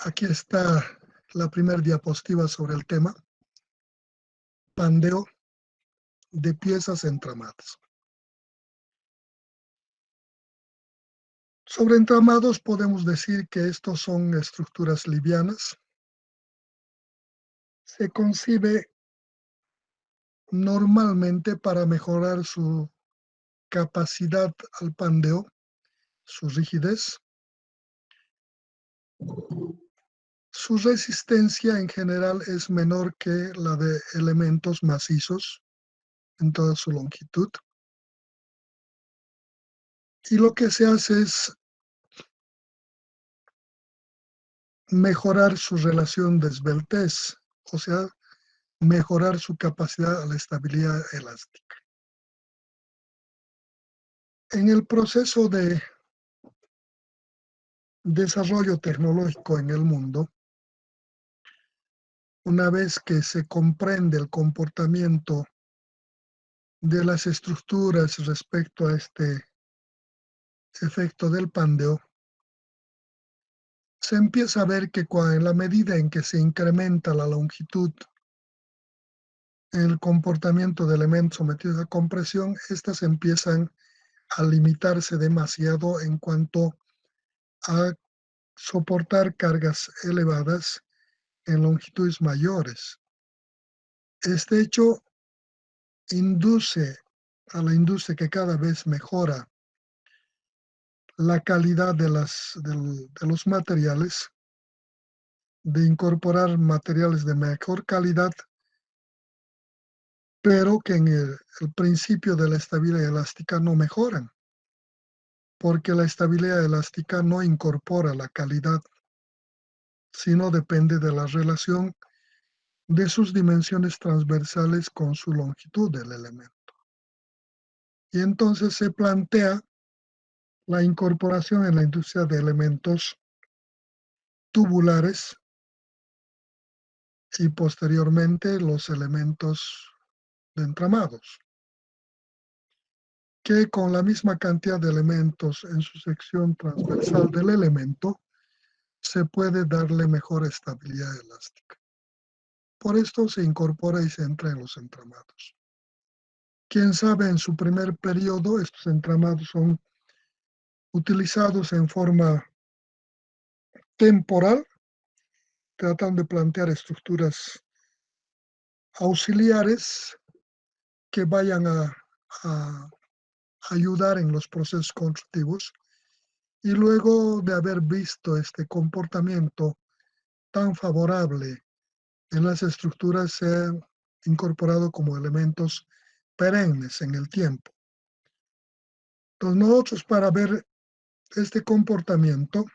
Aquí está la primera diapositiva sobre el tema, pandeo de piezas entramadas. Sobre entramados podemos decir que estos son estructuras livianas. Se concibe normalmente para mejorar su capacidad al pandeo, su rigidez. Su resistencia en general es menor que la de elementos macizos en toda su longitud. Y lo que se hace es mejorar su relación de esbeltez, o sea, mejorar su capacidad a la estabilidad elástica. En el proceso de desarrollo tecnológico en el mundo, una vez que se comprende el comportamiento de las estructuras respecto a este efecto del pandeo, se empieza a ver que en la medida en que se incrementa la longitud en el comportamiento de elementos sometidos a compresión, estas empiezan a limitarse demasiado en cuanto a soportar cargas elevadas en longitudes mayores. Este hecho induce a la industria que cada vez mejora la calidad de los materiales, de incorporar materiales de mejor calidad, pero que en el principio de la estabilidad elástica no mejoran, porque la estabilidad elástica no incorpora la calidad, sino depende de la relación de sus dimensiones transversales con su longitud del elemento. Y entonces se plantea la incorporación en la industria de elementos tubulares y posteriormente los elementos de entramados, que con la misma cantidad de elementos en su sección transversal del elemento se puede darle mejor estabilidad elástica. Por esto se incorpora y se entra en los entramados. Quién sabe, en su primer periodo estos entramados son utilizados en forma temporal, tratando de plantear estructuras auxiliares que vayan a ayudar en los procesos constructivos, y luego de haber visto este comportamiento tan favorable en las estructuras, se han incorporado como elementos perennes en el tiempo. Entonces nosotros, para ver este comportamiento,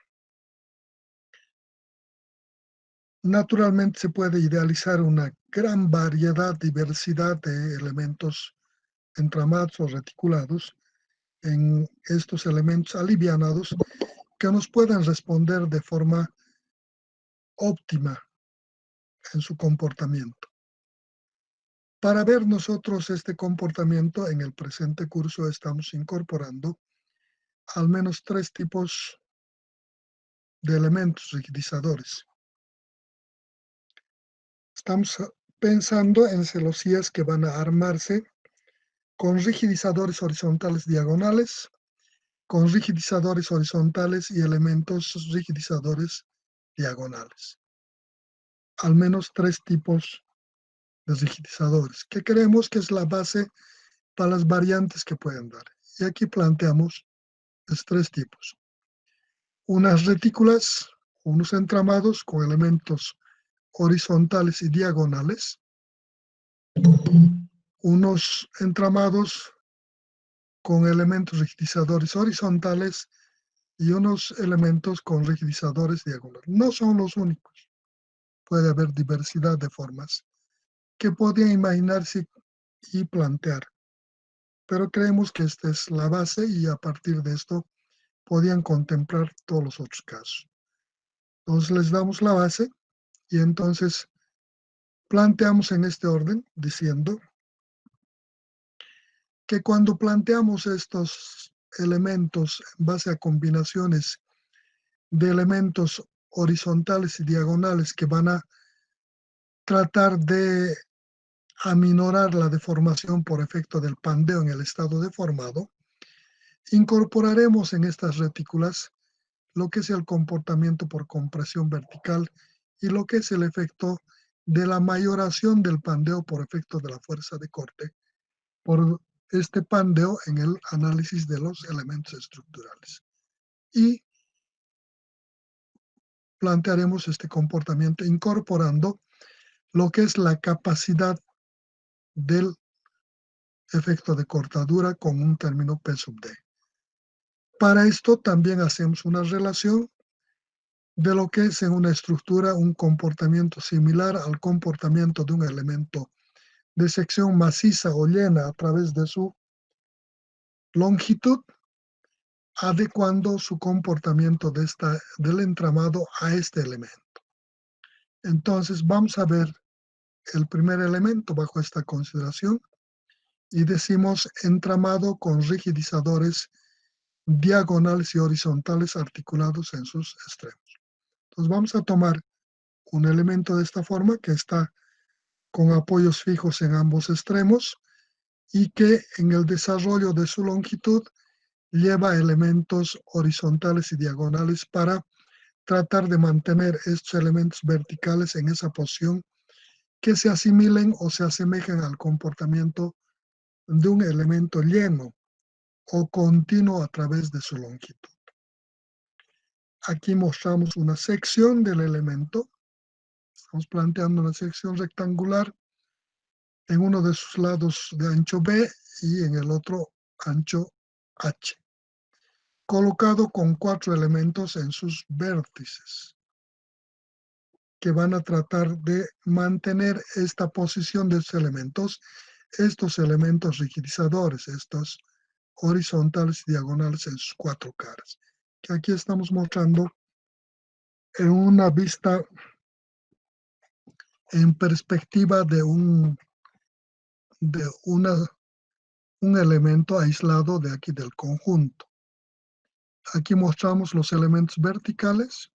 naturalmente se puede idealizar una gran variedad, diversidad de elementos entramados o reticulados en estos elementos alivianados que nos puedan responder de forma óptima en su comportamiento. Para ver nosotros este comportamiento, en el presente curso estamos incorporando al menos 3 tipos de elementos rigidizadores. Estamos pensando en celosías que van a armarse con rigidizadores horizontales diagonales, con rigidizadores horizontales y elementos rigidizadores diagonales. Al menos 3 tipos de rigidizadores, que creemos que es la base para las variantes que pueden dar. Y aquí planteamos los 3 tipos. Unas retículas, unos entramados con elementos horizontales y diagonales, unos entramados con elementos rigidizadores horizontales y unos elementos con rigidizadores diagonales. No son los únicos. Puede haber diversidad de formas que podían imaginarse y plantear, pero creemos que esta es la base y a partir de esto podían contemplar todos los otros casos. Entonces les damos la base y entonces planteamos en este orden diciendo que cuando planteamos estos elementos en base a combinaciones de elementos horizontales y diagonales que van a tratar de aminorar la deformación por efecto del pandeo en el estado deformado, incorporaremos en estas retículas lo que es el comportamiento por compresión vertical y lo que es el efecto de la mayoración del pandeo por efecto de la fuerza de corte por este pandeo en el análisis de los elementos estructurales. Y plantearemos este comportamiento incorporando lo que es la capacidad del efecto de cortadura con un término P sub D. Para esto también hacemos una relación de lo que es en una estructura un comportamiento similar al comportamiento de un elemento de sección maciza o llena a través de su longitud, adecuando su comportamiento del entramado a este elemento. Entonces vamos a ver el primer elemento bajo esta consideración y decimos entramado con rigidizadores diagonales y horizontales articulados en sus extremos. Entonces vamos a tomar un elemento de esta forma que está con apoyos fijos en ambos extremos y que en el desarrollo de su longitud lleva elementos horizontales y diagonales para tratar de mantener estos elementos verticales en esa posición que se asimilen o se asemejen al comportamiento de un elemento lleno o continuo a través de su longitud. Aquí mostramos una sección del elemento. Estamos planteando una sección rectangular en uno de sus lados de ancho B y en el otro ancho H, colocado con 4 elementos en sus vértices, que van a tratar de mantener esta posición de estos elementos rigidizadores, estos horizontales y diagonales en sus 4 caras, que aquí estamos mostrando en una vista en perspectiva de un elemento aislado de aquí del conjunto. Aquí mostramos los elementos verticales,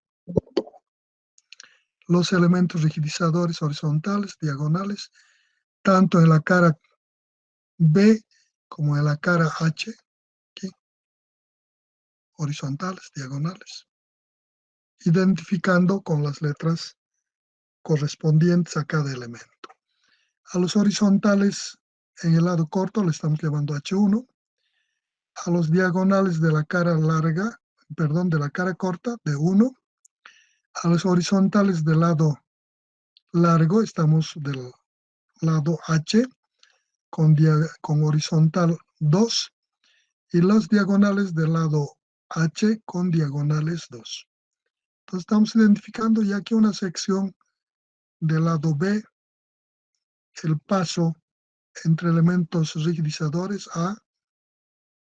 los elementos rigidizadores horizontales, diagonales, tanto en la cara B como en la cara H, aquí, horizontales, diagonales, identificando con las letras correspondientes a cada elemento. A los horizontales en el lado corto le estamos llamando H1, a los diagonales de la cara larga, perdón, de la cara corta, de 1, a los horizontales del lado largo, estamos del lado H con horizontal 2 y las diagonales del lado H con diagonales 2. Entonces estamos identificando ya que una sección del lado B, el paso entre elementos rigidizadores A,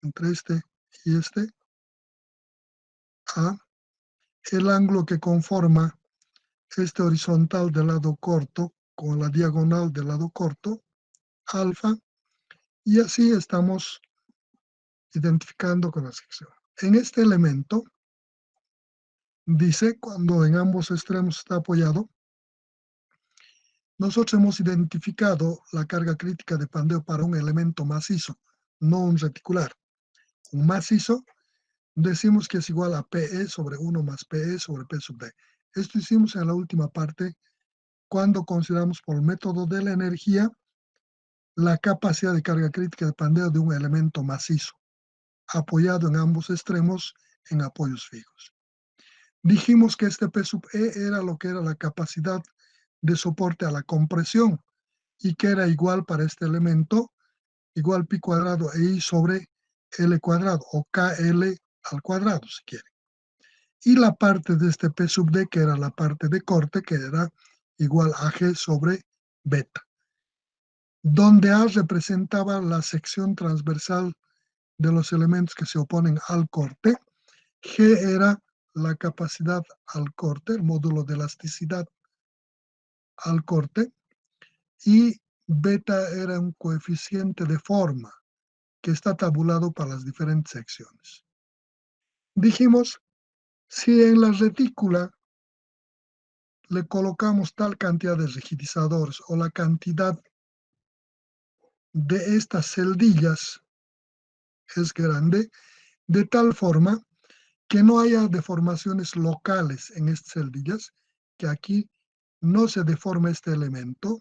entre este y este, A, el ángulo que conforma este horizontal del lado corto con la diagonal del lado corto, alfa, y así estamos identificando con la sección. En este elemento, dice, cuando en ambos extremos está apoyado, nosotros hemos identificado la carga crítica de pandeo para un elemento macizo, no un reticular. Un macizo decimos que es igual a PE sobre 1 más PE sobre P sub D. Esto hicimos en la última parte cuando consideramos por el método de la energía la capacidad de carga crítica de pandeo de un elemento macizo, apoyado en ambos extremos en apoyos fijos. Dijimos que este P sub E era lo que era la capacidad de soporte a la compresión y que era igual para este elemento, igual pi cuadrado e i sobre L cuadrado o KL al cuadrado si quieren. Y la parte de este P sub D, que era la parte de corte, que era igual a G sobre beta, donde A representaba la sección transversal de los elementos que se oponen al corte, G era la capacidad al corte, el módulo de elasticidad al corte, y beta era un coeficiente de forma que está tabulado para las diferentes secciones. Dijimos, si en la retícula le colocamos tal cantidad de rigidizadores o la cantidad de estas celdillas es grande, de tal forma que no haya deformaciones locales en estas celdillas, que aquí no se deforme este elemento,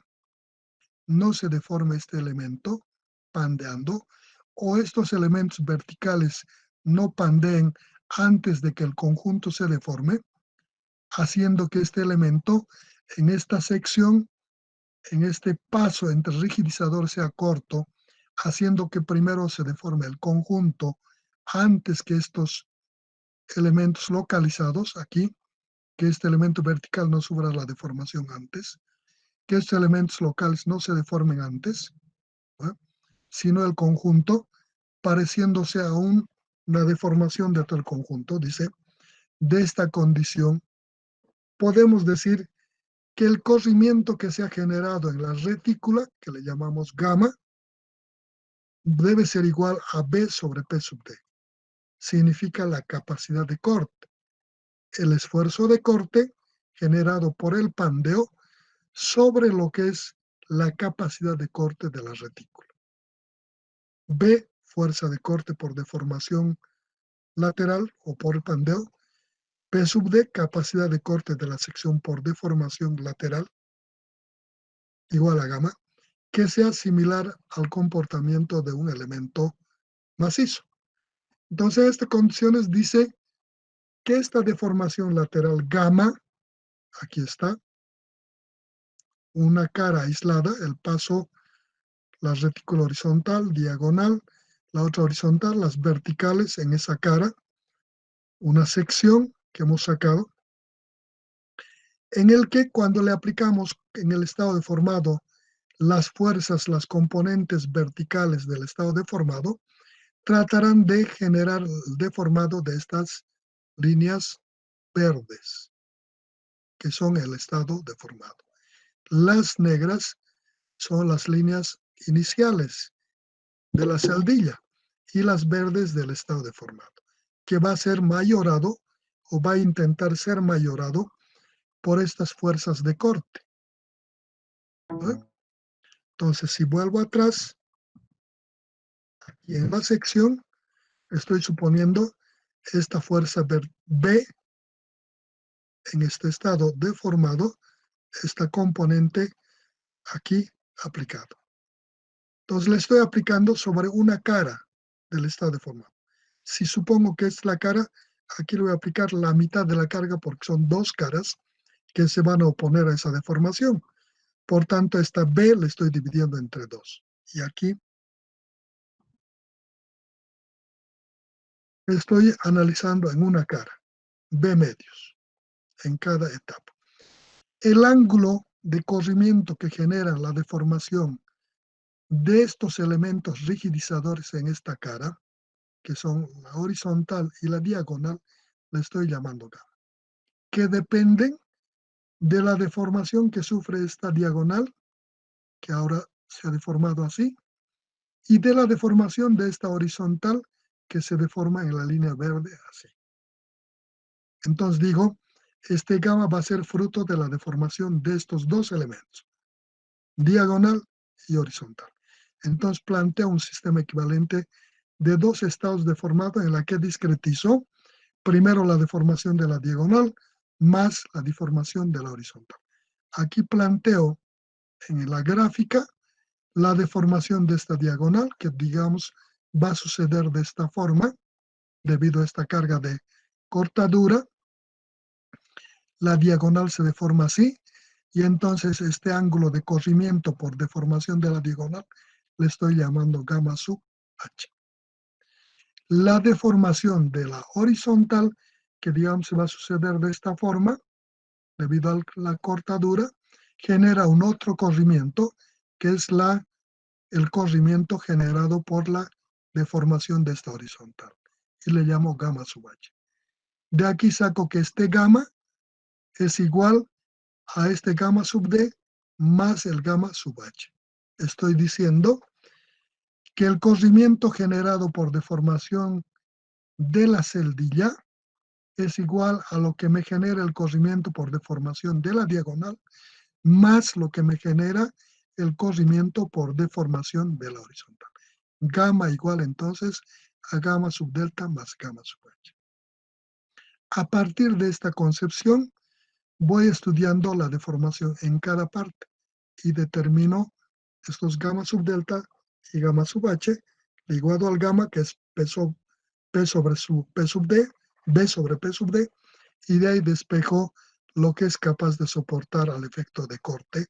no se deforme este elemento pandeando, o estos elementos verticales no pandeen antes de que el conjunto se deforme, haciendo que este elemento en esta sección, en este paso entre rigidizador sea corto, haciendo que primero se deforme el conjunto antes que estos elementos localizados aquí, que este elemento vertical no sufra la deformación antes, que estos elementos locales no se deformen antes, ¿no?, sino el conjunto, pareciéndose a una deformación de todo el conjunto. Dice, de esta condición, podemos decir que el corrimiento que se ha generado en la retícula, que le llamamos gamma, debe ser igual a B sobre P sub D. Significa la capacidad de corte, el esfuerzo de corte generado por el pandeo sobre lo que es la capacidad de corte de la retícula. B, fuerza de corte por deformación lateral o por pandeo. P sub D, capacidad de corte de la sección por deformación lateral, igual a gamma, que sea similar al comportamiento de un elemento macizo. Entonces, estas condiciones dice que esta deformación lateral gamma, aquí está, una cara aislada, el paso, la retícula horizontal, diagonal, la otra horizontal, las verticales en esa cara, una sección que hemos sacado, en el que cuando le aplicamos en el estado deformado las fuerzas, las componentes verticales del estado deformado, tratarán de generar el deformado de estas líneas verdes, que son el estado deformado. Las negras son las líneas iniciales de la celdilla y las verdes del estado deformado, que va a ser mayorado o va a intentar ser mayorado por estas fuerzas de corte, ¿no? Entonces, si vuelvo atrás, aquí en la sección, estoy suponiendo esta fuerza B en este estado deformado, esta componente aquí aplicado. Entonces le estoy aplicando sobre una cara del estado deformado. Si supongo que es la cara, aquí le voy a aplicar la mitad de la carga porque son dos caras que se van a oponer a esa deformación. Por tanto, esta B le estoy dividiendo entre dos. Y aquí estoy analizando en una cara, B medios, en cada etapa. El ángulo de corrimiento que genera la deformación de estos elementos rigidizadores en esta cara, que son la horizontal y la diagonal, le estoy llamando gamma, que dependen de la deformación que sufre esta diagonal, que ahora se ha deformado así, y de la deformación de esta horizontal, que se deforma en la línea verde así. Entonces digo, este gamma va a ser fruto de la deformación de estos dos elementos, diagonal y horizontal. Entonces planteo un sistema equivalente de dos estados deformados en la que discretizo primero la deformación de la diagonal más la deformación de la horizontal. Aquí planteo en la gráfica la deformación de esta diagonal, que digamos va a suceder de esta forma, debido a esta carga de cortadura. La diagonal se deforma así, y entonces este ángulo de corrimiento por deformación de la diagonal le estoy llamando gamma sub h. La deformación de la horizontal, que digamos se va a suceder de esta forma, debido a la cortadura, genera un otro corrimiento, que es el corrimiento generado por la deformación de esta horizontal. Y le llamo gamma sub h. De aquí saco que este gamma es igual a este gamma sub d más el gamma sub h. Estoy diciendo que el corrimiento generado por deformación de la celdilla es igual a lo que me genera el corrimiento por deformación de la diagonal más lo que me genera el corrimiento por deformación de la horizontal. Gamma igual entonces a gamma sub delta más gamma sub h. A partir de esta concepción, voy estudiando la deformación en cada parte y determino estos gamma sub delta y gamma sub h igual al gamma, que es P sobre P sub D, B sobre P sub D, y de ahí despejo lo que es capaz de soportar al efecto de corte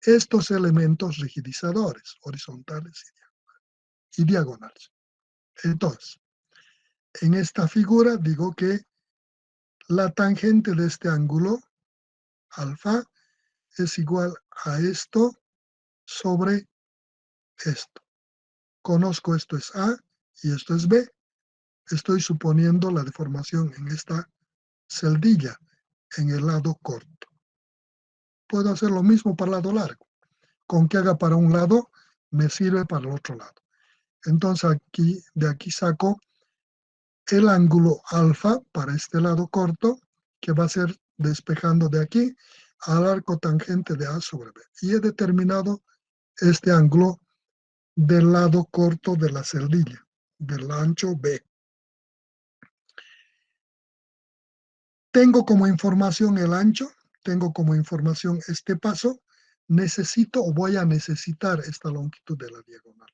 estos elementos rigidizadores, horizontales y diagonales. Entonces, en esta figura digo que la tangente de este ángulo, alfa, es igual a esto sobre esto. Conozco esto es A y esto es B. Estoy suponiendo la deformación en esta celdilla, en el lado corto. Puedo hacer lo mismo para el lado largo. Con que haga para un lado, me sirve para el otro lado. Entonces de aquí saco el ángulo alfa para este lado corto, que va a ser despejando de aquí al arco tangente de A sobre B. Y he determinado este ángulo del lado corto de la celdilla, del ancho B. Tengo como información el ancho, tengo como información este paso, necesito o voy a necesitar esta longitud de la diagonal.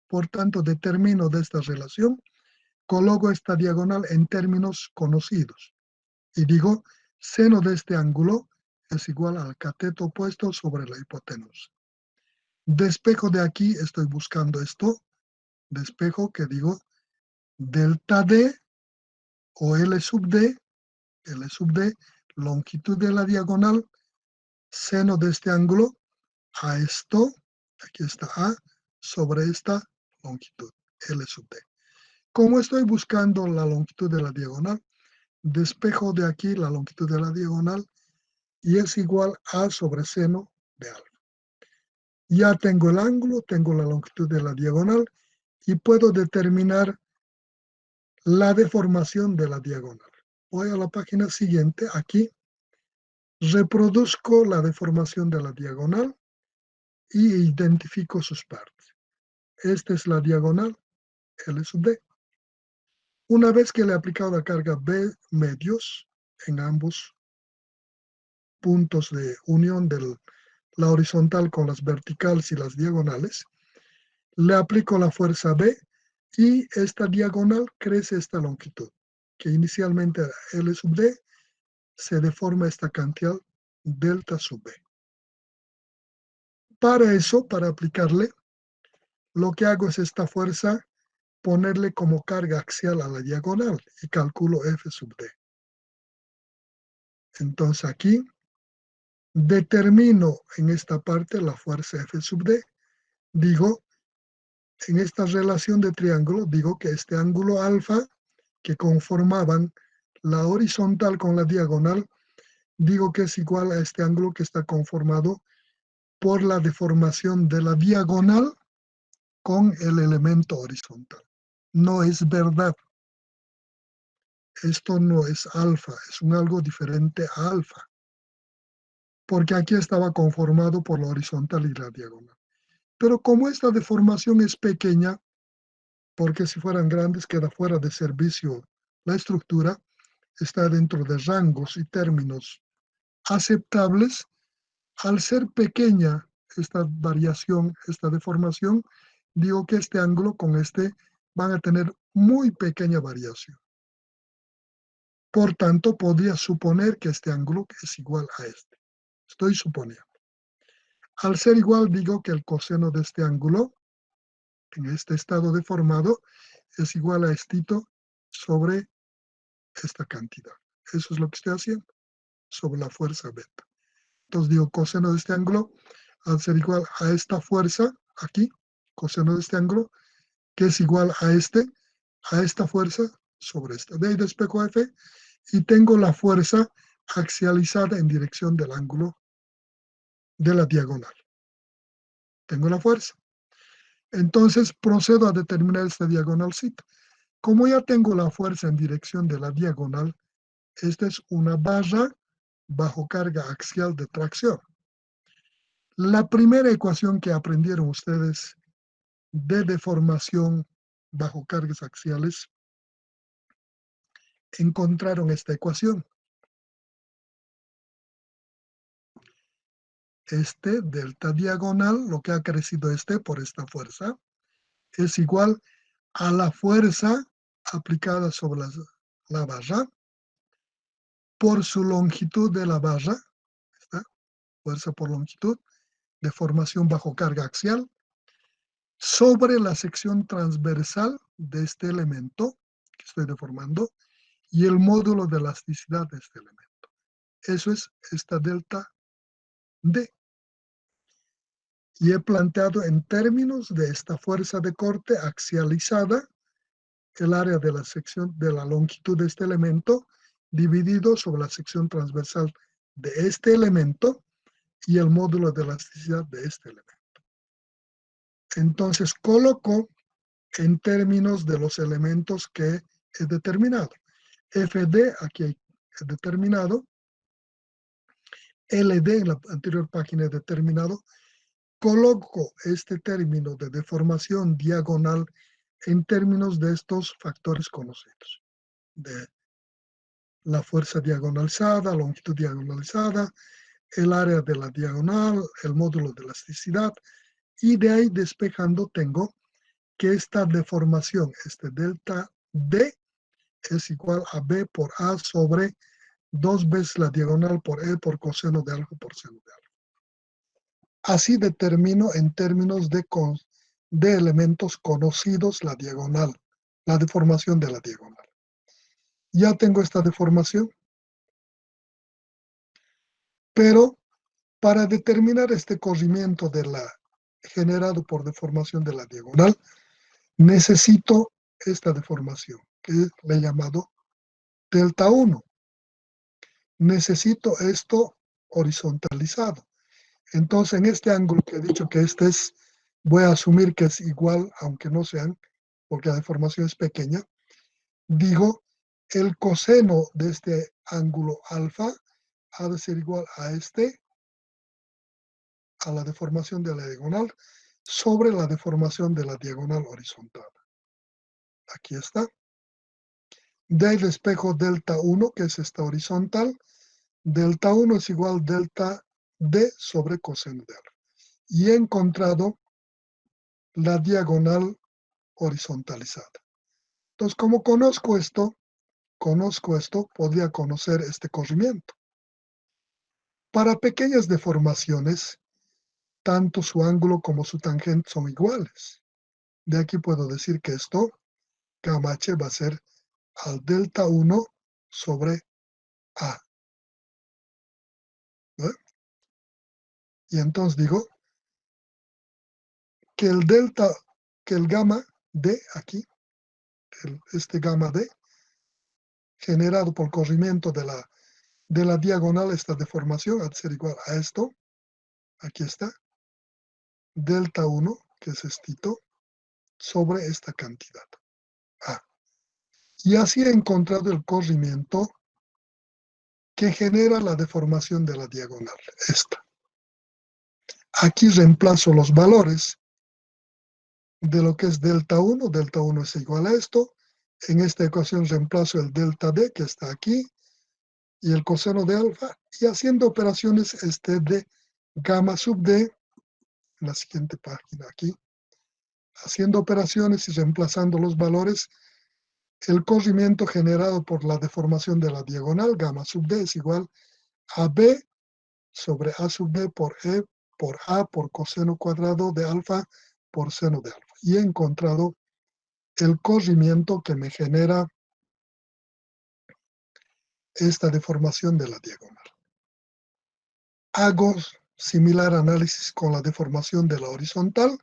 Por tanto, determino de esta relación, coloco esta diagonal en términos conocidos y digo, seno de este ángulo es igual al cateto opuesto sobre la hipotenusa. Despejo de aquí, estoy buscando esto, despejo que digo delta D o L sub D, longitud de la diagonal, seno de este ángulo, a esto, aquí está A, sobre esta longitud, L sub D. Como estoy buscando la longitud de la diagonal, despejo de aquí la longitud de la diagonal y es igual a sobre seno de alfa. Ya tengo el ángulo, tengo la longitud de la diagonal y puedo determinar la deformación de la diagonal. Voy a la página siguiente, aquí reproduzco la deformación de la diagonal y identifico sus partes. Esta es la diagonal, L sub D. Una vez que le he aplicado la carga B medios en ambos puntos de unión de la horizontal con las verticales y las diagonales, le aplico la fuerza B y esta diagonal crece esta longitud, que inicialmente era L sub D, se deforma esta cantidad delta sub B. Para eso, para aplicarle, lo que hago es esta fuerza, ponerle como carga axial a la diagonal y calculo F sub D. Entonces aquí determino en esta parte la fuerza F sub D. Digo, en esta relación de triángulo, digo que este ángulo alfa que conformaban la horizontal con la diagonal, digo que es igual a este ángulo que está conformado por la deformación de la diagonal con el elemento horizontal. No es verdad. Esto no es alfa, es un algo diferente a alfa. Porque aquí estaba conformado por la horizontal y la diagonal. Pero como esta deformación es pequeña, porque si fueran grandes queda fuera de servicio la estructura, está dentro de rangos y términos aceptables, al ser pequeña esta variación, esta deformación, digo que este ángulo con este van a tener muy pequeña variación. Por tanto, podría suponer que este ángulo es igual a este. Estoy suponiendo. Al ser igual, digo que el coseno de este ángulo, en este estado deformado, es igual a estito sobre esta cantidad. Eso es lo que estoy haciendo, sobre la fuerza beta. Entonces digo coseno de este ángulo, al ser igual a esta fuerza, aquí, coseno de este ángulo, que es igual a esta fuerza sobre esta. De ahí despejo F y tengo la fuerza axializada en dirección del ángulo de la diagonal. Tengo la fuerza. Entonces procedo a determinar esta diagonalcita. Como ya tengo la fuerza en dirección de la diagonal, Esta es una barra bajo carga axial de tracción. La primera ecuación que aprendieron ustedes de deformación bajo cargas axiales, encontraron esta ecuación. Este delta diagonal, lo que ha crecido por esta fuerza, es igual a la fuerza aplicada sobre la barra por su longitud de la barra, ¿está? Fuerza por longitud, deformación bajo carga axial, sobre la sección transversal de este elemento que estoy deformando y el módulo de elasticidad de este elemento. Eso es esta delta D. Y he planteado en términos de esta fuerza de corte axializada el área de la sección de la longitud de este elemento dividido sobre la sección transversal de este elemento y el módulo de elasticidad de este elemento. Entonces coloco en términos de los elementos que he determinado. FD aquí he determinado, LD en la anterior página he determinado. Coloco este término de deformación diagonal en términos de estos factores conocidos, de la fuerza diagonalizada, longitud diagonalizada, el área de la diagonal, el módulo de elasticidad, y de ahí despejando tengo que esta deformación, este delta D, es igual a B por A sobre 2 veces la diagonal por E por coseno de alfa por seno de alfa. Así determino en términos de elementos conocidos la diagonal, la deformación de la diagonal. Ya tengo esta deformación, pero para determinar este corrimiento generado por deformación de la diagonal, necesito esta deformación, que le he llamado delta 1. Necesito esto horizontalizado. Entonces, en este ángulo que he dicho que este es, voy a asumir que es igual, aunque no sean, porque la deformación es pequeña, digo, el coseno de este ángulo alfa ha de ser igual a la deformación de la diagonal, sobre la deformación de la diagonal horizontal. Aquí está. De ahí despejo delta 1, que es esta horizontal. Delta 1 es igual a delta D sobre coseno de alfa. Y he encontrado la diagonal horizontalizada. Entonces, como conozco esto, podría conocer este corrimiento. Para pequeñas deformaciones, tanto su ángulo como su tangente son iguales. De aquí puedo decir que esto, gamma h, va a ser al delta 1 sobre A. ¿No? Y entonces digo que el gamma D aquí, este gamma D, generado por corrimiento de la diagonal, esta deformación, ha de ser igual a esto. Aquí está. Delta 1, que es estito, sobre esta cantidad. A. Y así he encontrado el corrimiento que genera la deformación de la diagonal, esta. Aquí reemplazo los valores de lo que es delta 1. Delta 1 es igual a esto. En esta ecuación reemplazo el delta D, que está aquí, y el coseno de alfa, y haciendo operaciones de gamma sub D, en la siguiente página aquí, haciendo operaciones y reemplazando los valores, el corrimiento generado por la deformación de la diagonal, gamma sub D, es igual a B sobre A sub D por E por A por coseno cuadrado de alfa por seno de alfa. Y he encontrado el corrimiento que me genera esta deformación de la diagonal. Hago similar análisis con la deformación de la horizontal.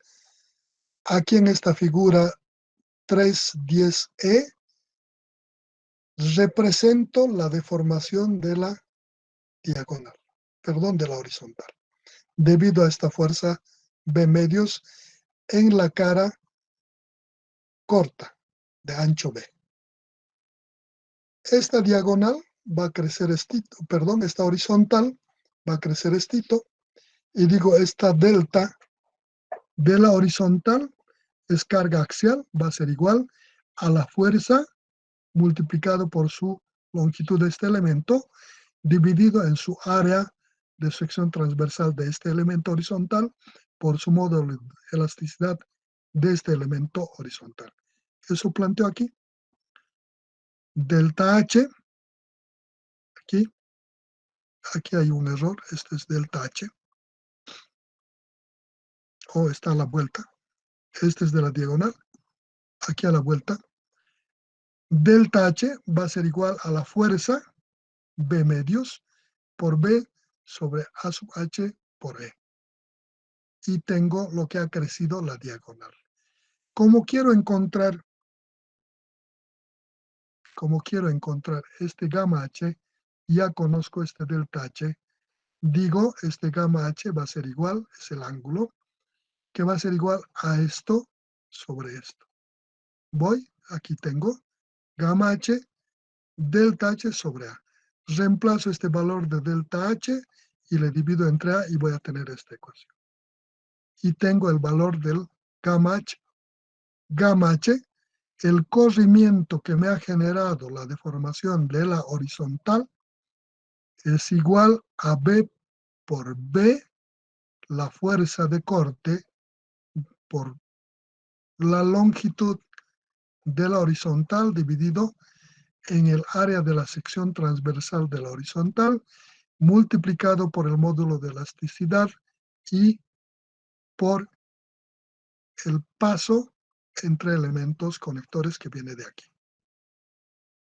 Aquí en esta figura 3.10e represento la deformación de la diagonal, perdón, de la horizontal, debido a esta fuerza B medios en la cara corta de ancho B. Esta diagonal va a crecer estito, perdón, esta horizontal va a crecer estito, y digo, esta delta de la horizontal es carga axial, va a ser igual a la fuerza multiplicado por su longitud de este elemento, dividido en su área de sección transversal de este elemento horizontal por su módulo de elasticidad de este elemento horizontal. Eso planteo aquí. Delta H, aquí hay un error, este es delta H, o está a la vuelta. Este es de la diagonal, aquí a la vuelta. Delta H va a ser igual a la fuerza B medios por B sobre A sub H por E. Y tengo lo que ha crecido la diagonal. Como quiero encontrar este gamma H, ya conozco este delta H, digo, este gamma H va a ser igual, es el ángulo, que va a ser igual a esto sobre esto. Voy, aquí tengo gamma H, delta H sobre A. Reemplazo este valor de delta H y le divido entre A y voy a tener esta ecuación. Y tengo el valor del gamma H. Gamma H, el corrimiento que me ha generado la deformación de la horizontal es igual a B por B, la fuerza de corte por la longitud de la horizontal dividido en el área de la sección transversal de la horizontal, multiplicado por el módulo de elasticidad y por el paso entre elementos conectores que viene de aquí.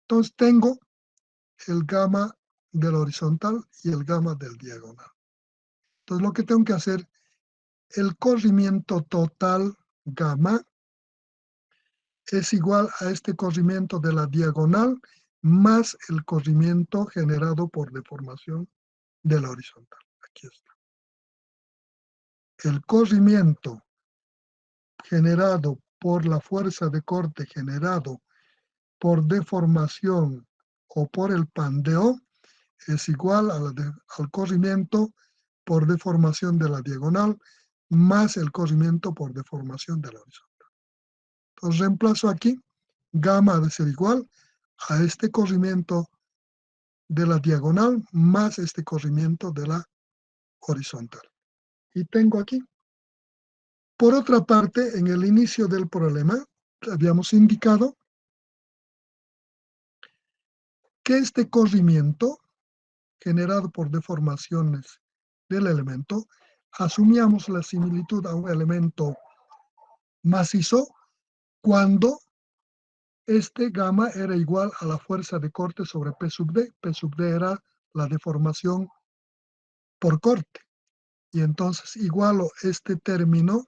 Entonces tengo el gamma del horizontal y el gamma del diagonal. Entonces lo que tengo que hacer, el corrimiento total gamma es igual a este corrimiento de la diagonal más el corrimiento generado por deformación de la horizontal. Aquí está. El corrimiento generado por la fuerza de corte generado por deformación o por el pandeo es igual a al corrimiento por deformación de la diagonal más el corrimiento por deformación de la horizontal. Entonces reemplazo aquí, gamma ha de ser igual a este corrimiento de la diagonal más este corrimiento de la horizontal. Y tengo aquí. Por otra parte, en el inicio del problema, habíamos indicado que este corrimiento generado por deformaciones del elemento, asumíamos la similitud a un elemento macizo cuando este gamma era igual a la fuerza de corte sobre P sub D. P sub D era la deformación por corte. Y entonces igualo este término,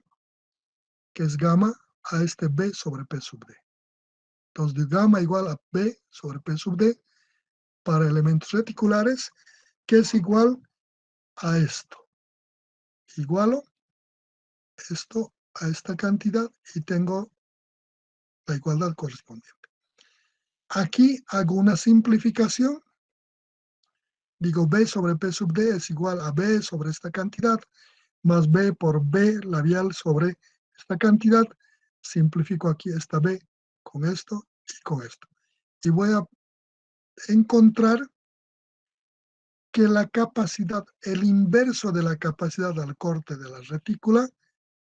que es gamma, a este B sobre P sub D. Entonces, gamma igual a B sobre P sub D para elementos reticulares, que es igual a esto. Igualo esto a esta cantidad y tengo la igualdad correspondiente. Aquí hago una simplificación. Digo, B sobre P sub D es igual a B sobre esta cantidad, más B por B labial sobre esta cantidad. Simplifico aquí esta B con esto y con esto. Y voy a encontrar que la capacidad, el inverso de la capacidad al corte de la retícula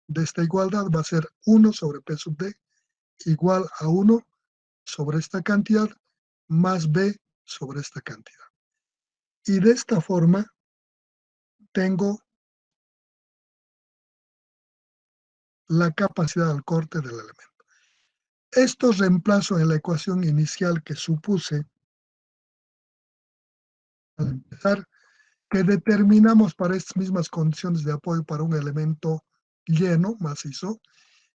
de esta igualdad va a ser 1 sobre P sub D igual a 1 sobre esta cantidad más B sobre esta cantidad. Y de esta forma tengo la capacidad al corte del elemento. Esto reemplazo en la ecuación inicial que supuse al empezar, que determinamos para estas mismas condiciones de apoyo para un elemento lleno, macizo,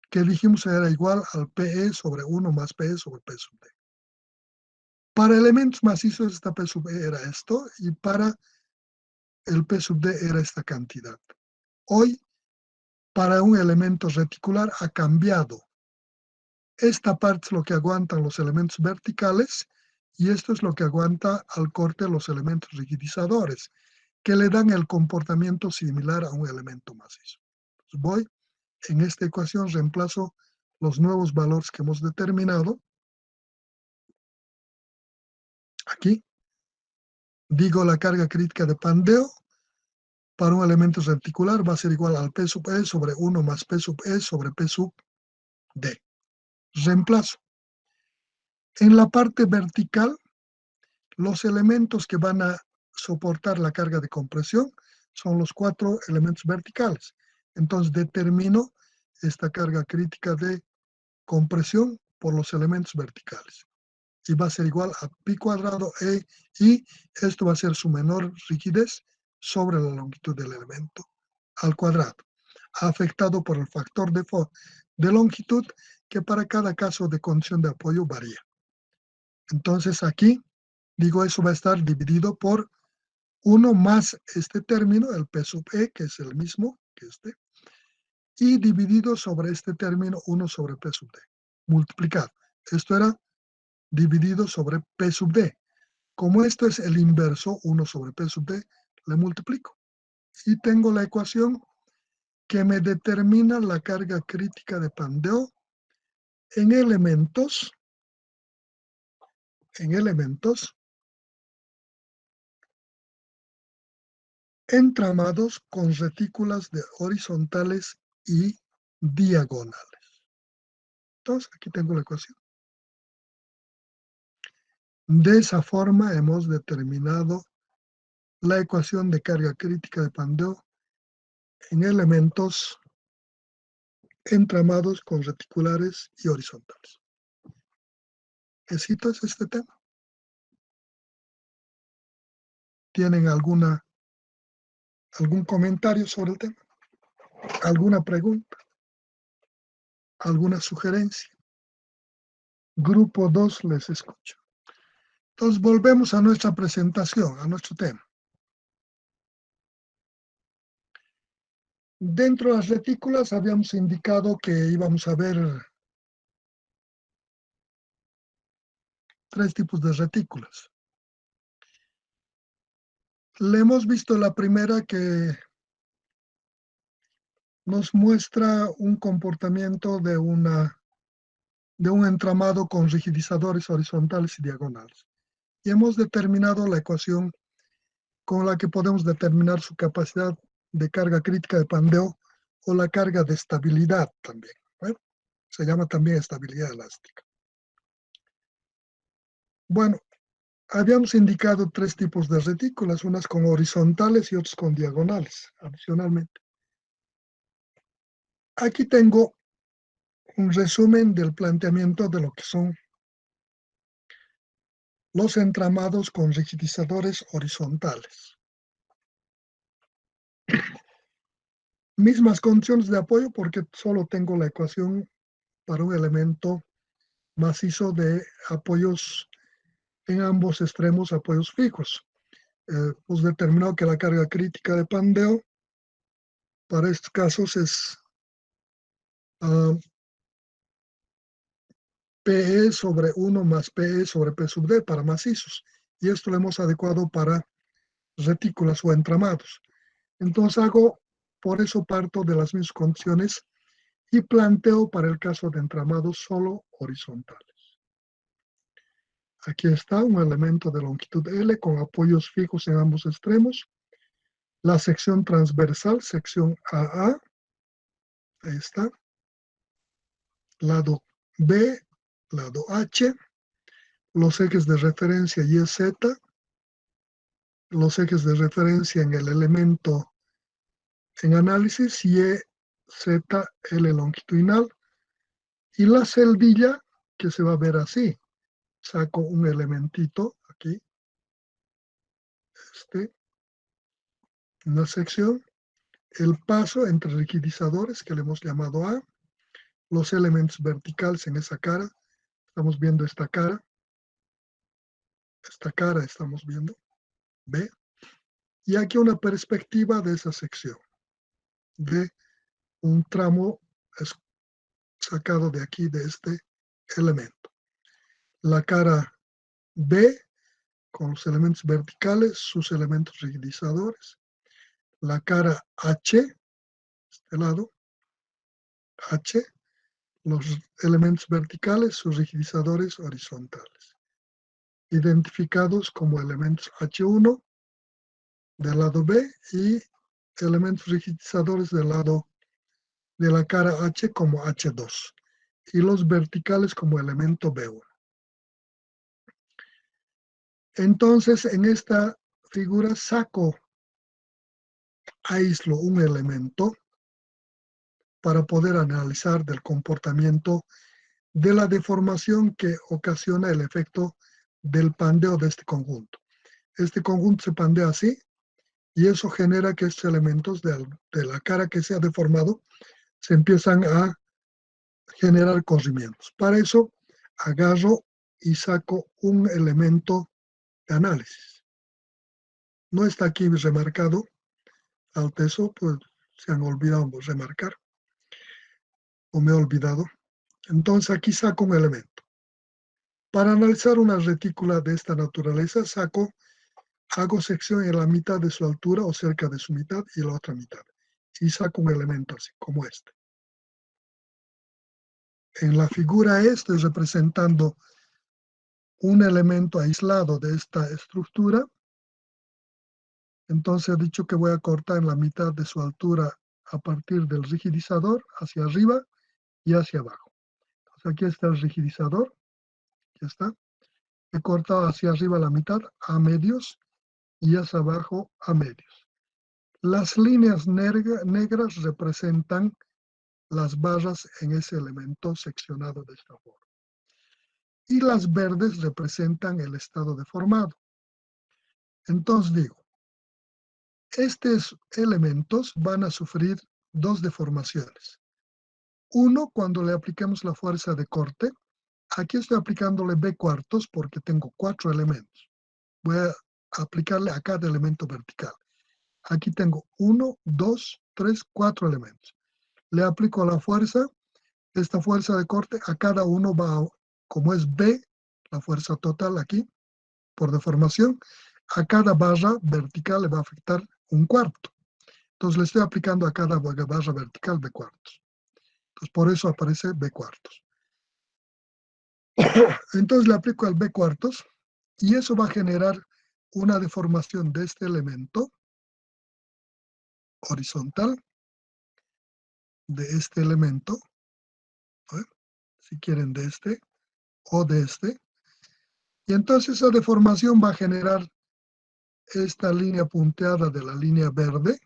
que dijimos era igual al PE sobre 1 más PE sobre P sub D. Para elementos macizos esta P sub E era esto y para el P sub D era esta cantidad. Hoy, para un elemento reticular ha cambiado. Esta parte es lo que aguantan los elementos verticales Y esto es lo que aguanta al corte los elementos rigidizadores, que le dan el comportamiento similar a un elemento macizo. Entonces voy, en esta ecuación reemplazo los nuevos valores que hemos determinado. Aquí digo la carga crítica de Pandeo para un elemento reticular va a ser igual al P sub E sobre 1 más P sub E sobre P sub D. Reemplazo. En la parte vertical, los elementos que van a soportar la carga de compresión son los 4 elementos verticales. Entonces determino esta carga crítica de compresión por los elementos verticales. Y va a ser igual a pi cuadrado E, y esto va a ser su menor rigidez sobre la longitud del elemento al cuadrado, afectado por el factor de longitud que para cada caso de condición de apoyo varía. Entonces aquí, digo, eso va a estar dividido por 1 más este término, el P sub E, que es el mismo que este, y dividido sobre este término 1 sobre P sub D, multiplicado. Esto era dividido sobre P sub D. Como esto es el inverso, 1 sobre P sub D, le multiplico. Y tengo la ecuación que me determina la carga crítica de Pandeo en elementos entramados con retículas de horizontales y diagonales. Entonces, aquí tengo la ecuación. De esa forma hemos determinado la ecuación de carga crítica de Pandeo en elementos entramados con reticulares y horizontales. ¿Exito este tema? ¿Tienen algún comentario sobre el tema? ¿Alguna pregunta? ¿Alguna sugerencia? Grupo 2 les escucho. Entonces volvemos a nuestra presentación, a nuestro tema. Dentro de las retículas habíamos indicado que íbamos a ver 3 tipos de retículas. Le hemos visto la primera, que nos muestra un comportamiento de un entramado con rigidizadores horizontales y diagonales. Y hemos determinado la ecuación con la que podemos determinar su capacidad de carga crítica de Pandeo, o la carga de estabilidad también. Bueno, se llama también estabilidad elástica. Bueno, habíamos indicado 3 tipos de retículas, unas con horizontales y otras con diagonales, adicionalmente. Aquí tengo un resumen del planteamiento de lo que son los entramados con rigidizadores horizontales. Mismas condiciones de apoyo, porque solo tengo la ecuación para un elemento macizo de apoyos en ambos extremos, apoyos fijos. Pues determinado que la carga crítica de Pandeo para estos casos es PE sobre 1 más PE sobre P sub D para macizos. Y esto lo hemos adecuado para retículas o entramados. Entonces por eso parto de las mismas condiciones y planteo para el caso de entramados solo horizontales. Aquí está un elemento de longitud L con apoyos fijos en ambos extremos. La sección transversal, sección AA, ahí está. Lado B, lado H, los ejes de referencia Y, Z, los ejes de referencia en el elemento en análisis, Y, Z, L longitudinal, y la celdilla que se va a ver así. Saco un elementito aquí, una sección, el paso entre rigidizadores que le hemos llamado A, los elementos verticales en esa cara, estamos viendo esta cara estamos viendo, B, y aquí una perspectiva de esa sección, de un tramo sacado de aquí, de este elemento. La cara B con los elementos verticales, sus elementos rigidizadores, la cara H, este lado, H, los elementos verticales, sus rigidizadores horizontales, identificados como elementos H1 del lado B y elementos rigidizadores del lado de la cara H como H2 y los verticales como elemento B1. Entonces, en esta figura aíslo un elemento para poder analizar del comportamiento de la deformación que ocasiona el efecto del pandeo de este conjunto. Este conjunto se pandea así y eso genera que estos elementos de la cara que se ha deformado se empiezan a generar corrimientos. Para eso agarro y saco un elemento de análisis. No está aquí remarcado, al eso pues se han olvidado remarcar o me he olvidado. Entonces aquí saco un elemento. Para analizar una retícula de esta naturaleza hago sección en la mitad de su altura o cerca de su mitad y la otra mitad. Y saco un elemento así, como este. En la figura estoy representando un elemento aislado de esta estructura. Entonces he dicho que voy a cortar en la mitad de su altura a partir del rigidizador hacia arriba y hacia abajo. Entonces aquí está el rigidizador, aquí está. He cortado hacia arriba la mitad a medios y hacia abajo a medios. Las líneas negras representan las barras en ese elemento seccionado de esta forma. Y las verdes representan el estado deformado. Entonces digo, estos elementos van a sufrir dos deformaciones. Uno, cuando le apliquemos la fuerza de corte. Aquí estoy aplicándole B cuartos porque tengo 4 elementos. Voy a aplicarle a cada elemento vertical. Aquí tengo 1, 2, 3, 4 elementos. Le aplico la fuerza, esta fuerza de corte, a cada uno va, como es B, la fuerza total aquí, por deformación, a cada barra vertical le va a afectar un cuarto. Entonces le estoy aplicando a cada barra vertical B cuartos. Entonces por eso aparece B cuartos. Entonces le aplico al B cuartos y eso va a generar una deformación de este elemento horizontal, de este elemento, ¿eh? Si quieren de este o de este. Y entonces esa deformación va a generar esta línea punteada de la línea verde,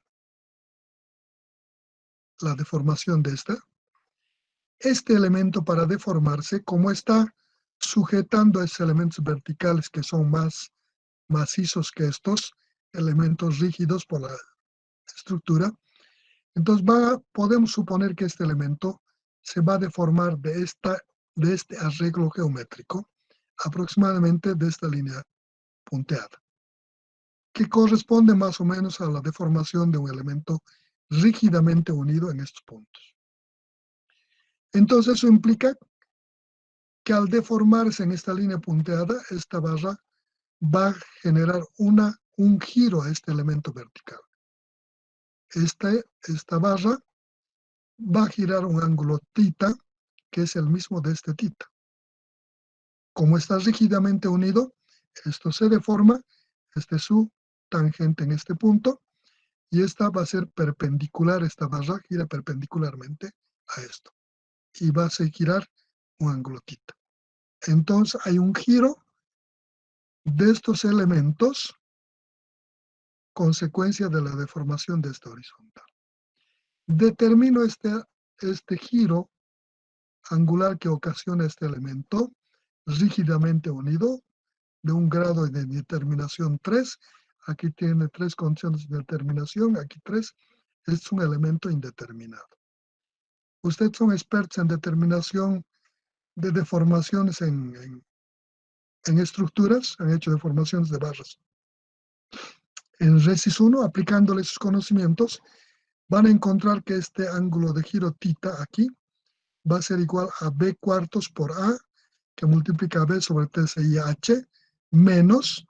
la deformación de esta. Este elemento para deformarse, como está sujetando a esos elementos verticales que son más macizos que estos elementos rígidos por la estructura, entonces podemos suponer que este elemento se va a deformar de este arreglo geométrico, aproximadamente de esta línea punteada, que corresponde más o menos a la deformación de un elemento rígidamente unido en estos puntos. Entonces eso implica que al deformarse en esta línea punteada, esta barra va a generar un giro a este elemento vertical. Esta barra va a girar un ángulo θ, que es el mismo de este θ. Como está rígidamente unido, esto se deforma, este es su tangente en este punto, y esta va a ser perpendicular, esta barra gira perpendicularmente a esto, y va a girar un ángulo θ. Entonces hay un giro de estos elementos, consecuencia de la deformación de esta horizontal. Determino este giro angular que ocasiona este elemento, rígidamente unido, de un grado de determinación 3. Aquí tiene 3 condiciones de determinación, aquí 3. Es un elemento indeterminado. Ustedes son expertos en determinación de deformaciones en estructuras, han hecho deformaciones de barras. En RESIS 1, aplicándole sus conocimientos, van a encontrar que este ángulo de giro θ aquí va a ser igual a B cuartos por A, que multiplica B sobre TSI H, menos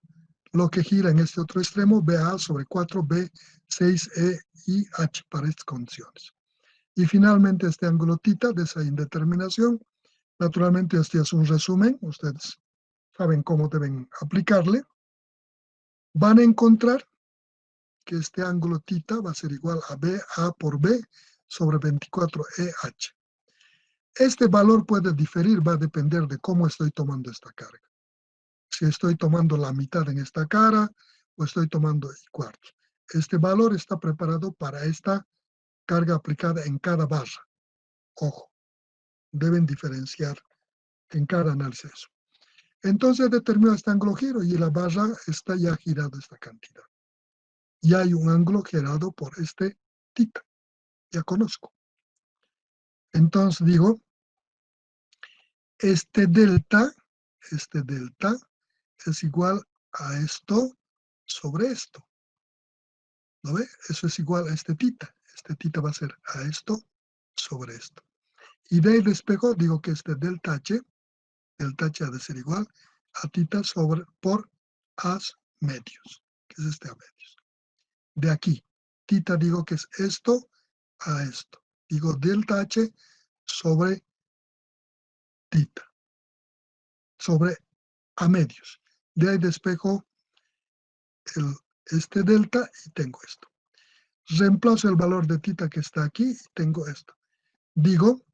lo que gira en este otro extremo, BA sobre 4B, 6E y H para estas condiciones. Y finalmente este ángulo θ de esa indeterminación. Naturalmente este es un resumen, ustedes saben cómo deben aplicarle. Van a encontrar que este ángulo θ va a ser igual a BA por B sobre 24EH. Este valor puede diferir, va a depender de cómo estoy tomando esta carga. Si estoy tomando la mitad en esta cara o estoy tomando el cuarto. Este valor está preparado para esta carga aplicada en cada barra. Ojo, deben diferenciar en cada análisis eso. Entonces determino este ángulo giro y la barra está ya girada esta cantidad. Y hay un ángulo girado por este θ, ya conozco. Entonces digo, este delta es igual a esto sobre esto. ¿Lo ve? Eso es igual a este θ. Este θ va a ser a esto sobre esto. Y de ahí despejo, digo que este delta H ha de ser igual a θ sobre por A medios, que es este A medios. De aquí, θ digo que es esto a esto. Digo delta H sobre θ, sobre A medios. De ahí despejo este delta y tengo esto. Reemplazo el valor de θ que está aquí y tengo esto. Digo,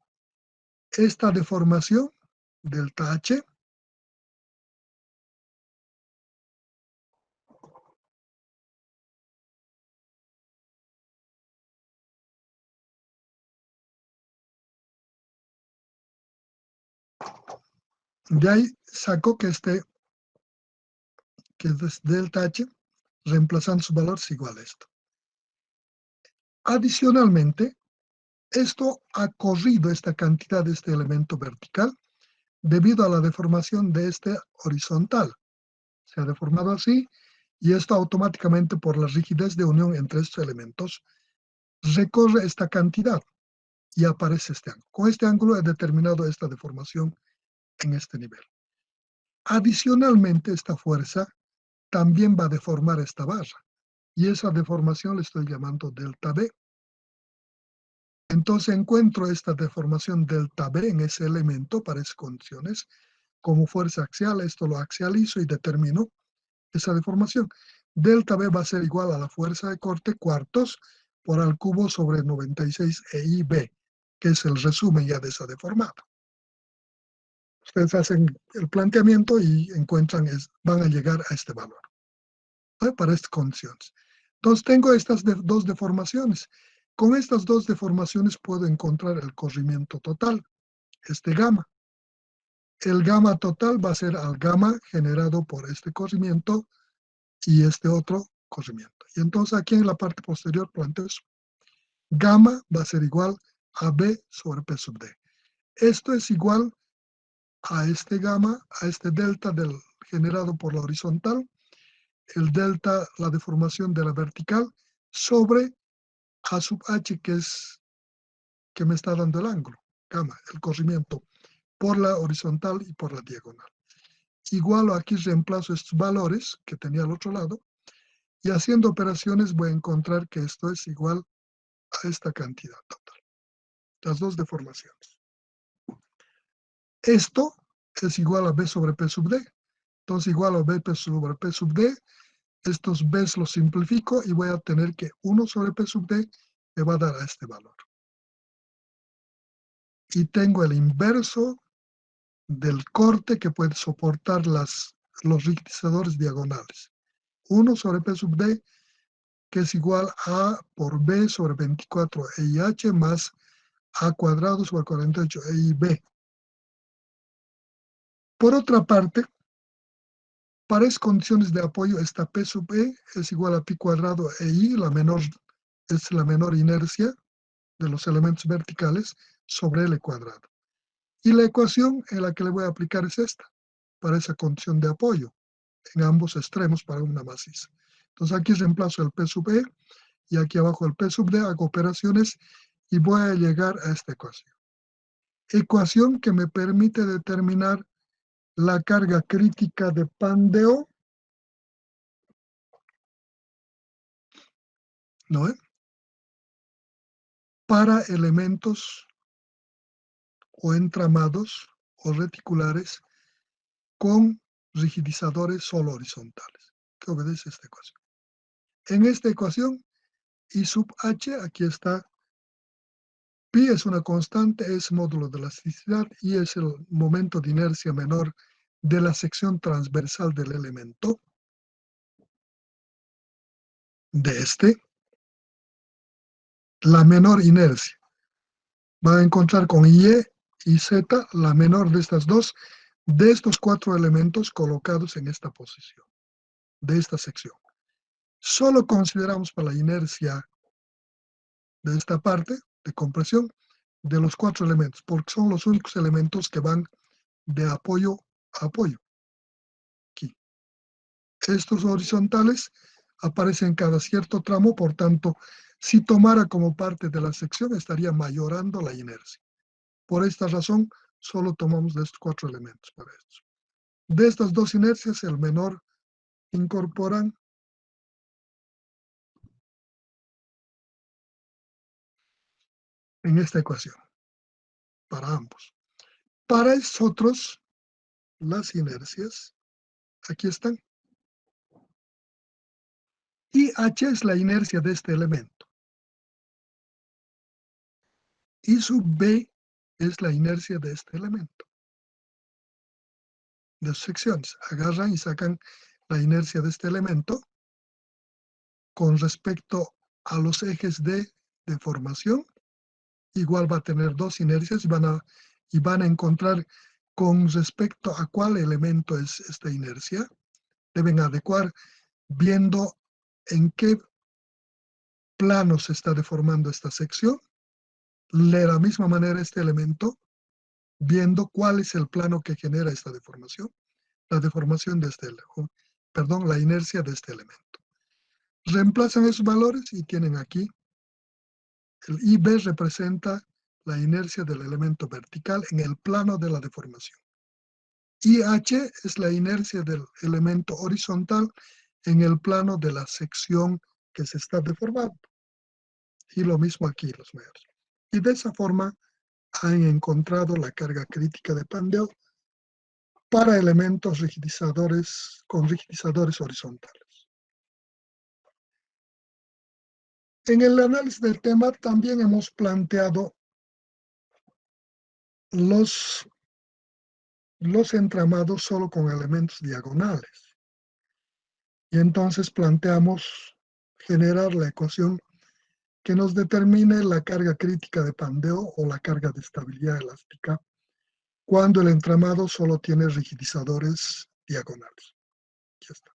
esta deformación, delta H, de ahí saco que es delta H, reemplazando su valor es igual a esto. Adicionalmente, esto ha corrido esta cantidad de este elemento vertical debido a la deformación de este horizontal. Se ha deformado así y esto automáticamente por la rigidez de unión entre estos elementos recorre esta cantidad y aparece este ángulo. Con este ángulo he determinado esta deformación en este nivel. Adicionalmente, esta fuerza también va a deformar esta barra y esa deformación le estoy llamando delta B. Entonces encuentro esta deformación delta B en ese elemento para esas condiciones como fuerza axial. Esto lo axializo y determino esa deformación. Delta B va a ser igual a la fuerza de corte cuartos por al cubo sobre 96 EIB, que es el resumen ya de esa deformada. Ustedes hacen el planteamiento y encuentran, van a llegar a este valor, ¿no? Para estas condiciones. Entonces tengo estas dos deformaciones. Con estas dos deformaciones puedo encontrar el corrimiento total, este gamma. El gamma total va a ser al gamma generado por este corrimiento y este otro corrimiento. Y entonces aquí en la parte posterior planteo eso. Gamma va a ser igual a B sobre P sub D. Esto es igual a este gamma, a este delta generado por la horizontal, el delta, la deformación de la vertical, sobre A sub H, que me está dando el ángulo, gamma, el corrimiento por la horizontal y por la diagonal. Igual aquí reemplazo estos valores que tenía al otro lado, y haciendo operaciones voy a encontrar que esto es igual a esta cantidad total. Las dos deformaciones. Esto es igual a B sobre P sub D. Entonces igual a B sobre P sub D. Estos B's los simplifico y voy a obtener que 1 sobre P sub D me va a dar a este valor. Y tengo el inverso del corte que puede soportar los rigidizadores diagonales. 1 sobre P sub D, que es igual a por B sobre 24 EIH más A cuadrado sobre 48 EIB. Por otra parte, para esas condiciones de apoyo, esta P sub E es igual a pi cuadrado EI, es la menor inercia de los elementos verticales sobre L cuadrado. Y la ecuación en la que le voy a aplicar es esta, para esa condición de apoyo, en ambos extremos para una maciza. Entonces aquí reemplazo el P sub E y aquí abajo el P sub D, hago operaciones y voy a llegar a esta ecuación. Ecuación que me permite determinar la carga crítica de Pandeo, ¿no? Para elementos o entramados o reticulares con rigidizadores solo horizontales, que obedece esta ecuación. En esta ecuación, I sub h, aquí está, pi es una constante, es módulo de elasticidad y es el momento de inercia menor de la sección transversal del elemento de este, la menor inercia. Va a encontrar con Y y Z la menor de estas dos, de estos cuatro elementos colocados en esta posición, de esta sección. Solo consideramos para la inercia de esta parte de compresión de los cuatro elementos, porque son los únicos elementos que van de apoyo a apoyo. Aquí. Estos horizontales aparecen cada cierto tramo, por tanto, si tomara como parte de la sección, estaría mayorando la inercia. Por esta razón, solo tomamos de estos cuatro elementos para esto. De estas dos inercias, el menor incorporan en esta ecuación, para ambos. Para estos otros, las inercias, aquí están. Y H es la inercia de este elemento. Y sub B es la inercia de este elemento. De sus secciones. Agarran y sacan la inercia de este elemento con respecto a los ejes de deformación. Igual va a tener dos inercias y van a encontrar con respecto a cuál elemento es esta inercia. Deben adecuar viendo en qué plano se está deformando esta sección. De la misma manera este elemento, viendo cuál es el plano que genera esta deformación, la deformación de este elemento, perdón, la inercia de este elemento. Reemplazan esos valores y tienen aquí, el IB representa la inercia del elemento vertical en el plano de la deformación. IH es la inercia del elemento horizontal en el plano de la sección que se está deformando. Y lo mismo aquí, los medios. Y de esa forma han encontrado la carga crítica de Pandeo para elementos rigidizadores con rigidizadores horizontales. En el análisis del tema también hemos planteado los entramados solo con elementos diagonales. Y entonces planteamos generar la ecuación que nos determine la carga crítica de Pandeo o la carga de estabilidad elástica cuando el entramado solo tiene rigidizadores diagonales. Aquí está.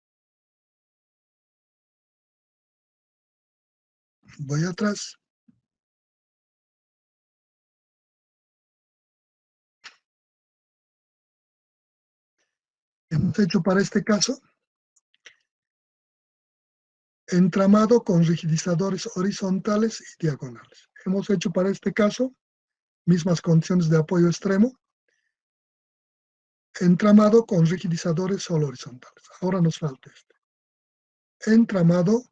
Voy atrás. Hemos hecho para este caso entramado con rigidizadores horizontales y diagonales. Hemos hecho para este caso mismas condiciones de apoyo extremo, entramado con rigidizadores solo horizontales. Ahora nos falta este. Entramado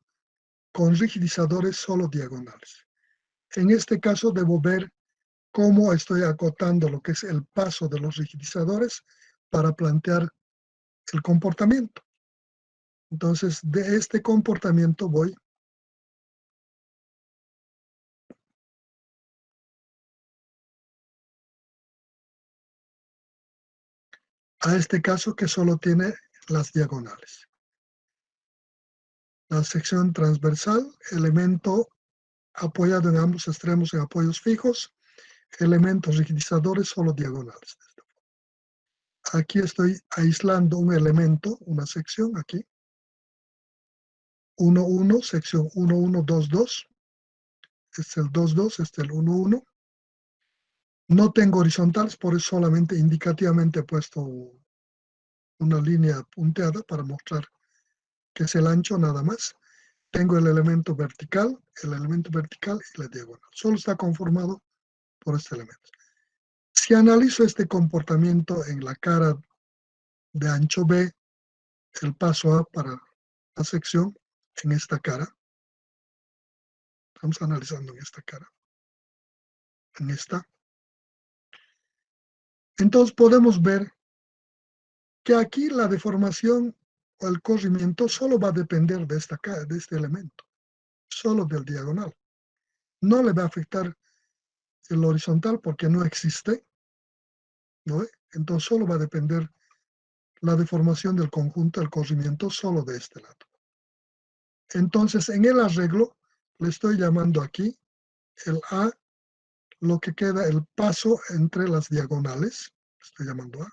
con rigidizadores solo diagonales. En este caso debo ver cómo estoy acotando lo que es el paso de los rigidizadores para plantear el comportamiento. Entonces, de este comportamiento voy a este caso que solo tiene las diagonales. La sección transversal, elemento apoyado en ambos extremos en apoyos fijos, elementos rigidizadores solo diagonales. Aquí estoy aislando un elemento, una sección aquí. 1, 1, sección 1, 1, 2, 2. Este es el 2, 2, este es el 1, 1. No tengo horizontales, por eso solamente indicativamente he puesto una línea punteada para mostrar que es el ancho nada más. Tengo el elemento vertical y la diagonal. Solo está conformado por este elemento. Si analizo este comportamiento en la cara de ancho B, el paso A para la sección en esta cara. Estamos analizando en esta cara. En esta. Entonces podemos ver que aquí la deformación o el corrimiento solo va a depender de este elemento, solo del diagonal. No le va a afectar el horizontal porque no existe, ¿no? Entonces solo va a depender la deformación del conjunto, el corrimiento solo de este lado. Entonces en el arreglo le estoy llamando aquí el A, lo que queda el paso entre las diagonales, estoy llamando A,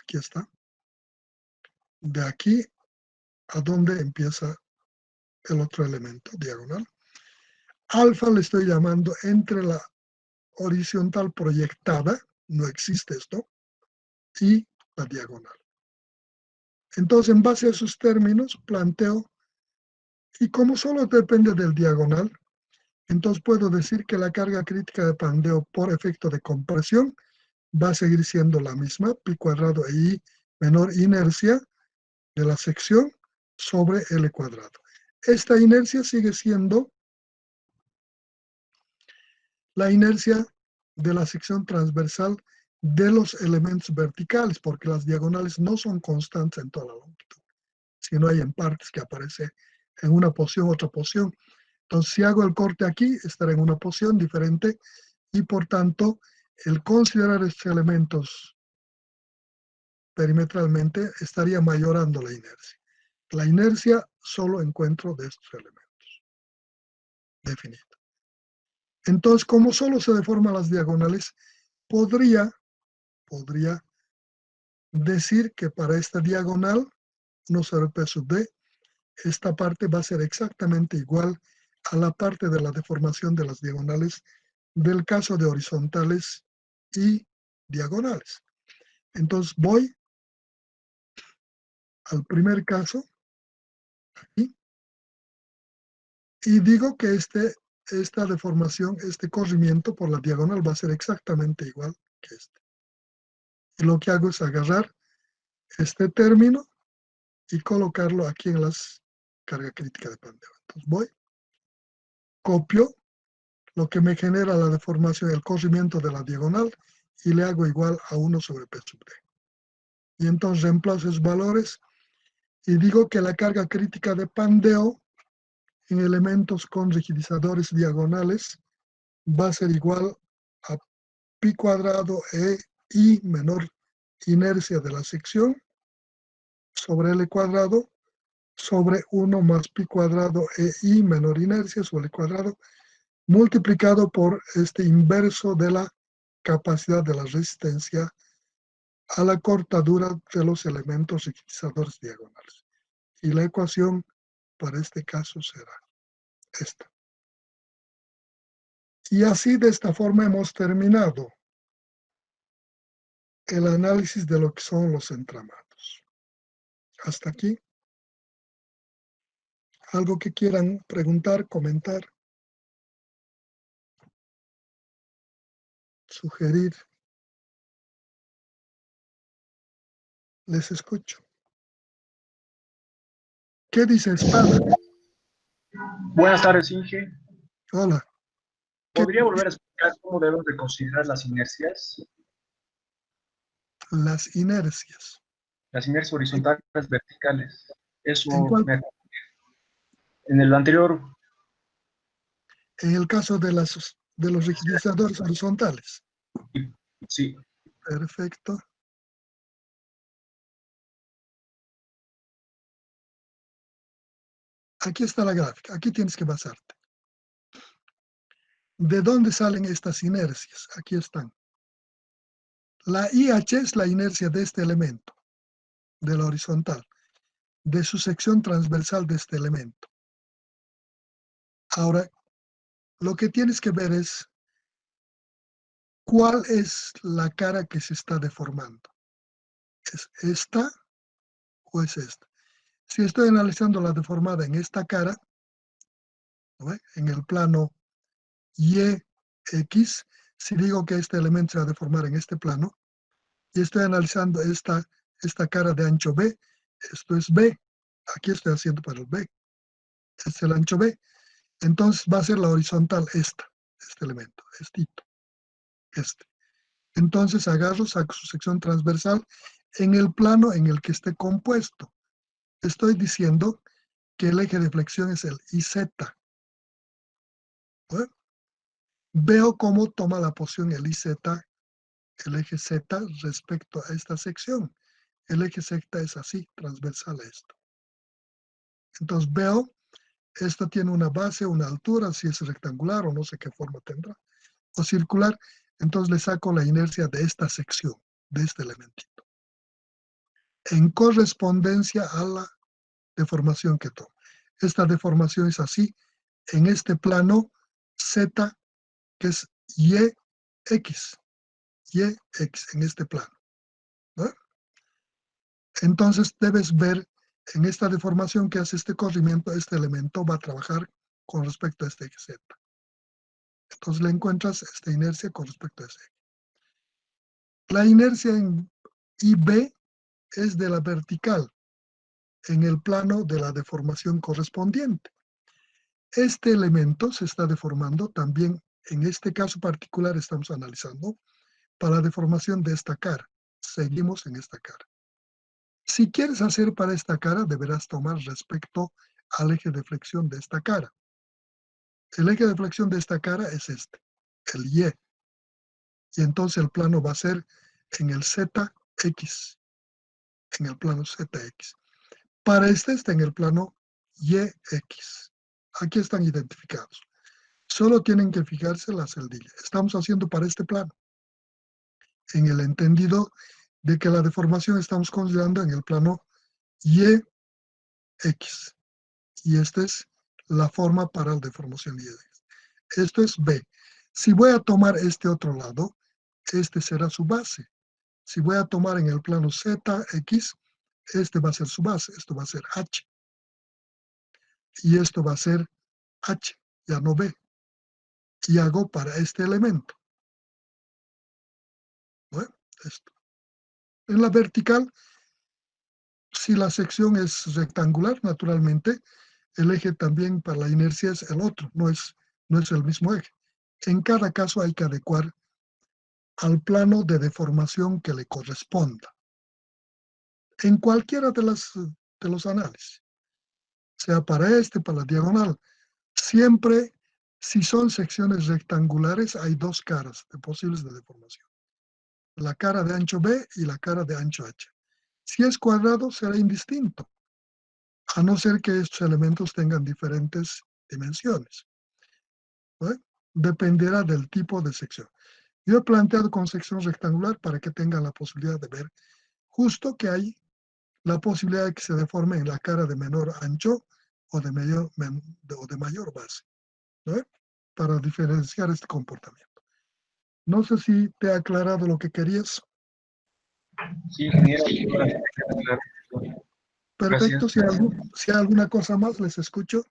aquí está, de aquí a donde empieza el otro elemento, diagonal. Alfa le estoy llamando entre la horizontal proyectada, no existe esto, y la diagonal. Entonces, en base a esos términos, planteo, y como solo depende del diagonal, entonces puedo decir que la carga crítica de pandeo por efecto de compresión va a seguir siendo la misma, pi cuadrado e i menor inercia de la sección sobre L cuadrado. Esta inercia sigue siendo la inercia de la sección transversal de los elementos verticales, porque las diagonales no son constantes en toda la longitud, sino hay en partes que aparece en una posición, otra posición. Entonces, si hago el corte aquí, estará en una posición diferente y, por tanto, el considerar estos elementos perimetralmente estaría mayorando la inercia. La inercia solo encuentro de estos elementos. Definido. Entonces, como solo se deforman las diagonales, podría decir que para esta diagonal, 1 sobre P sub D, esta parte va a ser exactamente igual a la parte de la deformación de las diagonales del caso de horizontales y diagonales. Entonces voy al primer caso aquí, y digo que esta deformación, este corrimiento por la diagonal va a ser exactamente igual que este. Y lo que hago es agarrar este término y colocarlo aquí en las carga crítica de Pandeo. Entonces voy, copio lo que me genera la deformación, el corrimiento de la diagonal, y le hago igual a 1 sobre P sub D. Y entonces reemplazo esos valores y digo que la carga crítica de Pandeo en elementos con rigidizadores diagonales va a ser igual a pi cuadrado e i menor inercia de la sección sobre L cuadrado sobre 1 más pi cuadrado e i menor inercia sobre L cuadrado multiplicado por este inverso de la capacidad de la resistencia a la cortadura de los elementos rigidizadores diagonales. Y la ecuación para este caso será esta. Y así, de esta forma, hemos terminado el análisis de lo que son los entramados. Hasta aquí. ¿Algo que quieran preguntar, comentar, sugerir? Les escucho. ¿Qué dice Espada? Buenas tardes, Inge. Hola. ¿Podría volver a explicar cómo debemos de considerar las inercias? Las inercias. Las inercias horizontales, verticales. ¿En Eso, cuál? en el anterior, En el caso de los rigidizadores horizontales. sí. Perfecto. Aquí está la gráfica. Aquí tienes que basarte. ¿De dónde salen estas inercias? Aquí están. La IH es la inercia de este elemento, de la horizontal, de su sección transversal de este elemento. Ahora, lo que tienes que ver es cuál es la cara que se está deformando. ¿Es esta o es esta? Si estoy analizando la deformada en esta cara, ¿no ve? En el plano YX, si digo que este elemento se va a deformar en este plano, y estoy analizando esta esta cara de ancho B, esto es B. Aquí estoy haciendo para el B. Este es el ancho B. Entonces va a ser la horizontal este elemento, este. Entonces agarro, saco su sección transversal en el plano en el que esté compuesto. Estoy diciendo que el eje de flexión es el IZ. ¿No? Veo cómo toma la posición el IZ, el eje Z, respecto a esta sección. El eje Z es así, transversal a esto. Entonces veo, esto tiene una base, una altura, si es rectangular o no sé qué forma tendrá, o circular. Entonces le saco la inercia de esta sección, de este elementito, en correspondencia a la deformación que toma. Esta deformación es así, en este plano Z, que es YX, en este plano, ¿no? Entonces debes ver en esta deformación que hace este corrimiento, este elemento va a trabajar con respecto a este eje Z. Entonces le encuentras esta inercia con respecto a ese eje. La inercia en IB es de la vertical, en el plano de la deformación correspondiente. Este elemento se está deformando también, en este caso particular estamos analizando, para la deformación de esta cara. Seguimos en esta cara. Si quieres hacer para esta cara, deberás tomar respecto al eje de flexión de esta cara. El eje de flexión de esta cara es este, el Y. Y entonces el plano va a ser en el ZX, en el plano ZX. Para este está en el plano YX. Aquí están identificados. Solo tienen que fijarse la celdilla. Estamos haciendo para este plano, en el entendido de que la deformación estamos considerando en el plano YX. Y esta es la forma para la deformación YX. Esto es B. Si voy a tomar este otro lado, este será su base. Si voy a tomar en el plano ZX, este va a ser su base. Esto va a ser H. Y esto va a ser H, ya no B. Y hago para este elemento. Bueno, esto. En la vertical, si la sección es rectangular, naturalmente, el eje también para la inercia es el otro, no es el mismo eje. En cada caso hay que adecuar al plano de deformación que le corresponda. En cualquiera de los análisis, sea para este, para la diagonal, siempre, si son secciones rectangulares, hay dos caras posibles de deformación. La cara de ancho B y la cara de ancho H. Si es cuadrado, será indistinto, a no ser que estos elementos tengan diferentes dimensiones. ¿No? Dependerá del tipo de sección. Yo he planteado con sección rectangular para que tengan la posibilidad de ver justo que hay la posibilidad de que se deforme en la cara de menor ancho o de mayor base, ¿no? Para diferenciar este comportamiento. No sé si te ha aclarado lo que querías. Sí, ingeniero. Perfecto, Gracias. si hay alguna cosa más, les escucho.